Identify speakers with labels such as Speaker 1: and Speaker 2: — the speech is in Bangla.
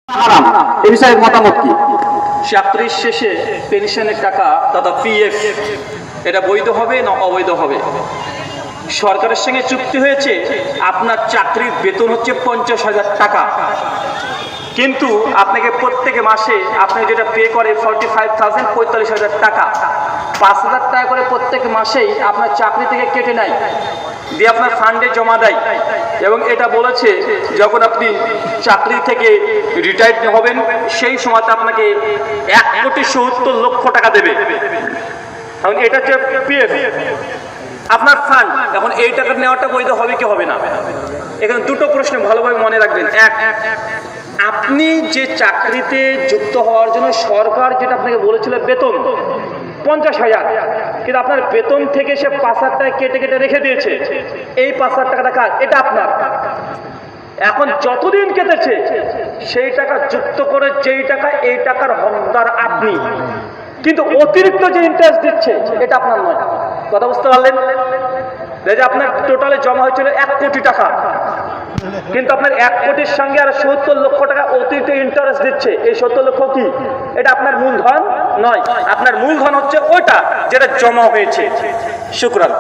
Speaker 1: হারাম, এই বিষয়ে মতামত কি?
Speaker 2: চাকরির শেষে পেনশনের টাকা তথা পিএফ এটা বৈধ হবে না অবৈধ হবে? সরকারের সঙ্গে চুক্তি হয়েছে, আপনার চাকরির বেতন হচ্ছে 50,000 টাকা, কিন্তু আপনাকে প্রত্যেক মাসে আপনি যেটা পে করে 45,000 45,000 টাকা, 5,000 টাকা করে প্রত্যেক মাসেই আপনার চাকরি থেকে কেটে নেয়, দিয়ে আপনার ফান্ডে জমা দেয়। এবং এটা বলেছে যখন আপনি চাকরি থেকে রিটায়ার্ড হবেন সেই সময়তে আপনাকে 1,70,00,000 টাকা দেবে। এখন এটা হচ্ছে পিএফ, আপনার ফান্ড। এখন এই টাকা নেওয়াটা বৈধ হবে কি হবে না? এখানে দুটো প্রশ্ন ভালোভাবে মনে রাখবেন। এক, আপনি যে চাকরিতে যুক্ত হওয়ার জন্য সরকার যেটা আপনাকে বলেছিল বেতন 50,000, কিন্তু আপনার বেতন থেকে সে 5,000 টাকা কেটে কেটে রেখে দিয়েছে। এই 5,000 টাকাটা কার? এটা আপনার। এখন যতদিন কেটেছে সেই টাকা যুক্ত করে যেই টাকা, এই টাকার হকদার আপনি, কিন্তু অতিরিক্ত যে ইন্টারেস্ট দিচ্ছে এটা আপনার নয়। কথা বুঝতে পারলেন? যে আপনার টোটালে জমা হয়েছিল 1 কোটি টাকা, কিন্তু আপনার 1 কোটির সঙ্গে আর 70,00,000 টাকা অতিরিক্ত ইন্টারেস্ট দিচ্ছে। এই 70,00,000 কি? এটা আপনার মূলধন নয়, আপনার মূলধন হচ্ছে ওটা যেটা জমা হয়েছে। শুকরান।